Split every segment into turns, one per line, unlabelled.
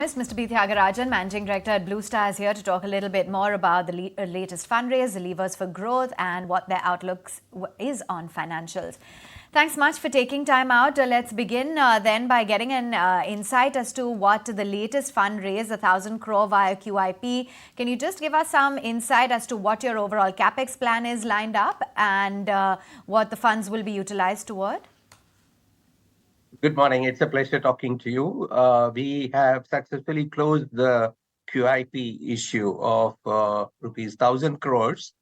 Mr. Thiagarajan, Managing Director at Blue Star, is here to talk a little bit more about the latest fundraise, the levers for growth, and what their outlook is on financials. Thanks much for taking time out. Let's begin then by getting an insight as to what the latest fundraise, 1,000 crore via QIP. Can you just give us some insight as to what your overall Capex plan is lined up and what the funds will be utilized toward?
Good morning. It's a pleasure talking to you. We have successfully closed the QIP issue of rupees 1,000 crores.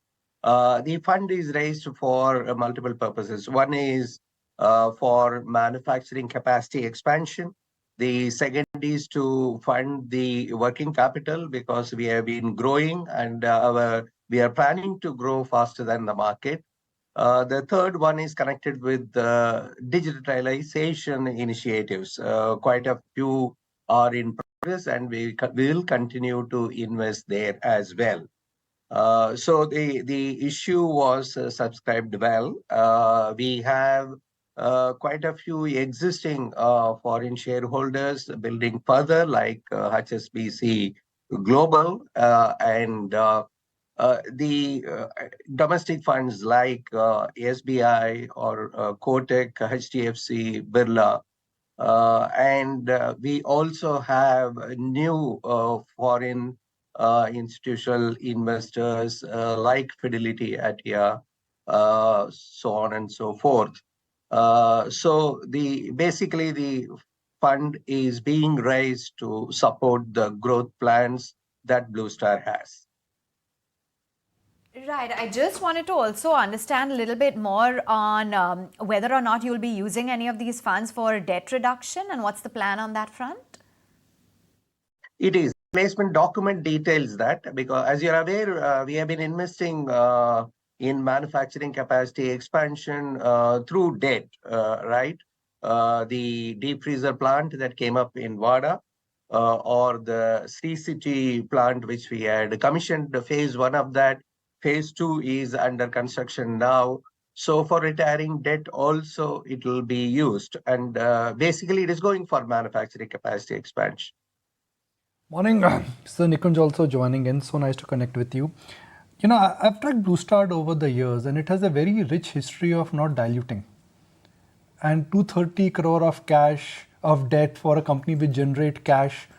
The fund is raised for multiple purposes. One is for manufacturing capacity expansion. The second is to fund the working capital because we have been growing and we are planning to grow faster than the market. The third one is connected with digitalization initiatives. Quite a few are in progress, and we will continue to invest there as well. So the issue was subscribed well. We have quite a few existing foreign shareholders building further, like HSBC Global and the domestic funds like SBI or Kotak, HDFC, Birla. And we also have new foreign institutional investors like Fidelity, Atia, so on and so forth. So basically the fund is being raised to support the growth plans that Blue Star has.
Right. I just wanted to also understand a little bit more on whether or not you'll be using any of these funds for debt reduction and what's the plan on that front?
It is. Placement document details that because as you're aware, we have been investing in manufacturing capacity expansion through debt, right? The deep freezer plant that came up in Wada or the Sri City plant, which we had commissioned phase 1 of that. Phase 2 is under construction now. So for retiring debt also, it will be used. And basically, it is going for manufacturing capacity expansion.
Morning, Sir Nikunj also joining in. So nice to connect with you. You know, I've tracked Blue Star over the years and it has a very rich history of not diluting. And 230 crore of cash, of debt for a company which generate cash.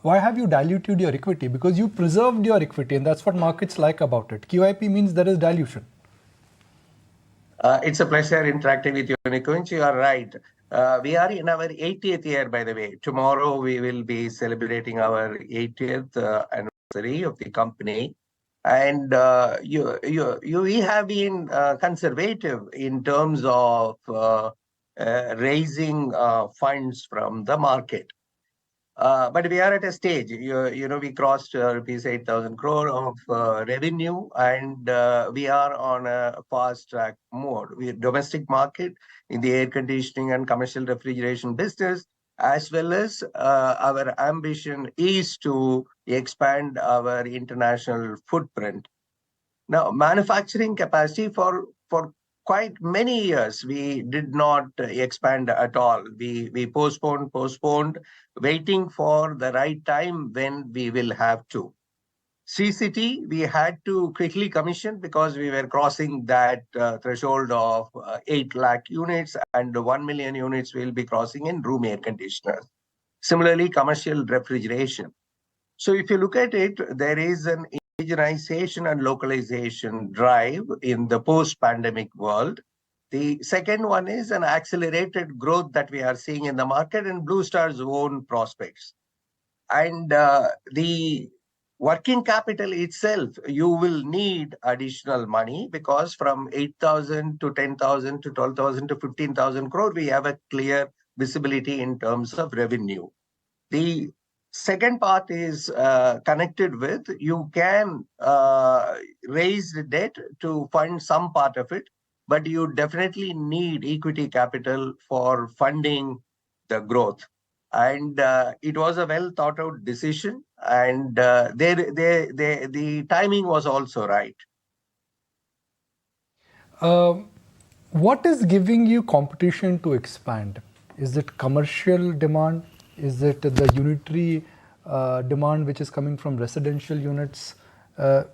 Why have you diluted your equity? Because you preserved your equity and that's what markets like about it. QIP means there is dilution.
It's a pleasure interacting with you, Nikunj. You are right. We are in our 80th year, by the way. Tomorrow we will be celebrating our 80th anniversary of the company. And we have been conservative in terms of raising funds from the market. But we are at a stage, we crossed rupees 8,000 crore of revenue and we are on a fast track mode. We are domestic market in the air conditioning and commercial refrigeration business, as well as our ambition is to expand our international footprint. Now, manufacturing capacity for quite many years, we did not expand at all. We postponed, waiting for the right time when we will have to. Sri City, we had to quickly commission because we were crossing that threshold of 8 lakh units and 1 million units will be crossing in room air conditioners. Similarly, commercial refrigeration. So if you look at it, there is an indigenization and localization drive in the post-pandemic world. The second one is an accelerated growth that we are seeing in the market and Blue Star's own prospects. And the working capital itself, you will need additional money because from 8,000 to 10,000 to 12,000 to 15,000 crore, we have a clear visibility in terms of revenue. The second part is connected with you can raise the debt to fund some part of it, but you definitely need equity capital for funding the growth. And it was a well thought out decision and the timing was also right.
What is giving you competition to expand? Is it commercial demand? Is it the unitary demand which is coming from residential units?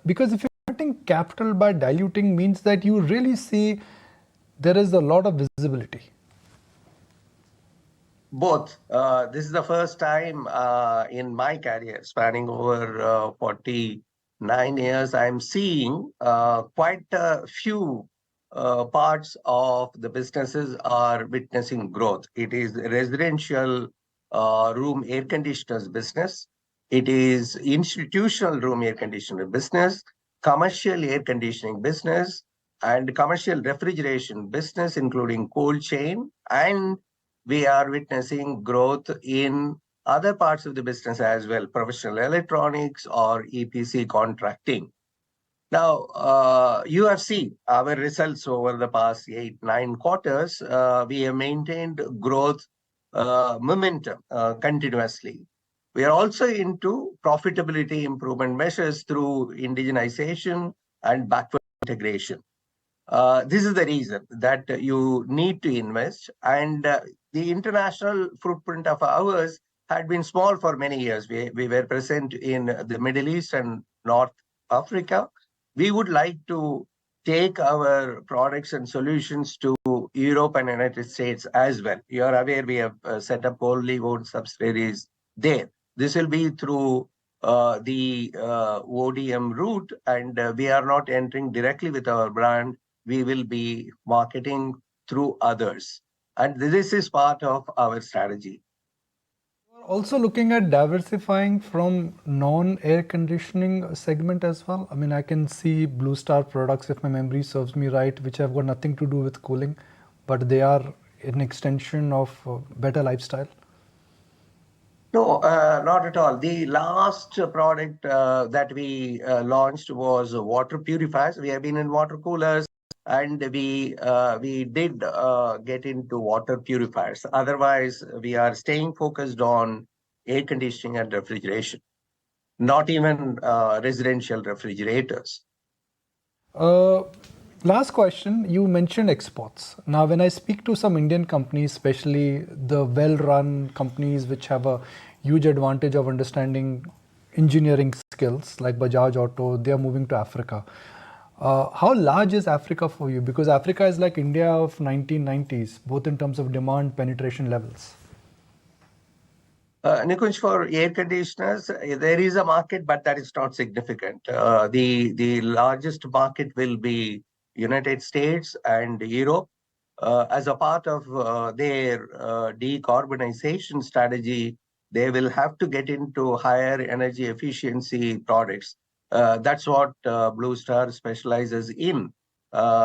Because if you're getting capital by diluting means that you really see there is a lot of visibility.
Both. This is the first time in my career, spanning over 49 years, I'm seeing quite a few parts of the businesses are witnessing growth. It is residential room air conditioners business. It is institutional room air conditioner business, commercial air conditioning business, and commercial refrigeration business, including cold chain, and we are witnessing growth in other parts of the business as well, professional electronics or EPC contracting. Now, you have seen our results over the past 8-9 quarters. We have maintained growth momentum continuously. We are also into profitability improvement measures through indigenization and backward integration. This is the reason that you need to invest. And the international footprint of ours had been small for many years. We were present in the Middle East and North Africa. We would like to take our products and solutions to Europe and United States as well. You are aware we have set up wholly owned subsidiaries there. This will be through the ODM route, and we are not entering directly with our brand. We will be marketing through others. And this is part of our strategy.
You're also looking at diversifying from non-air conditioning segment as well. I mean, I can see Blue Star products, if my memory serves me right, which have got nothing to do with cooling, but they are an extension of better lifestyle.
No, not at all. The last product that we launched was water purifiers. We have been in water coolers, and we did get into water purifiers. Otherwise, we are staying focused on air conditioning and refrigeration, not even residential refrigerators.
Last question, you mentioned exports. Now, when I speak to some Indian companies, especially the well-run companies which have a huge advantage of understanding engineering skills like Bajaj Auto, they are moving to Africa. How large is Africa for you? Because Africa is like India of 1990s, both in terms of demand, penetration levels.
Nikunj, for air conditioners, there is a market, but that is not significant. The largest market will be United States and Europe. As a part of their decarbonization strategy, they will have to get into higher energy efficiency products. That's what Blue Star specializes in.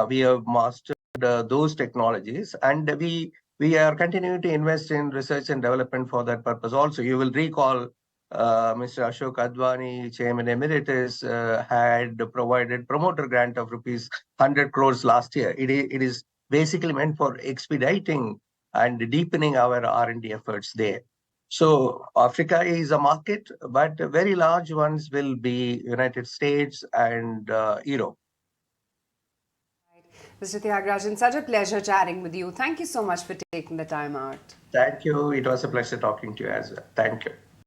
We have mastered those technologies, and we are continuing to invest in research and development for that purpose. Also, you will recall Mr. Ashok Advani, Chairman Emeritus, had provided promoter grant of rupees 100 crores last year. It is basically meant for expediting and deepening our R&D efforts there. So Africa is a market, but very large ones will be United States and Europe.
Mr. Thiagarajan, such a pleasure chatting with you. Thank you so much for taking the time out.
Thank you. It was a pleasure talking to you as well. Thank you.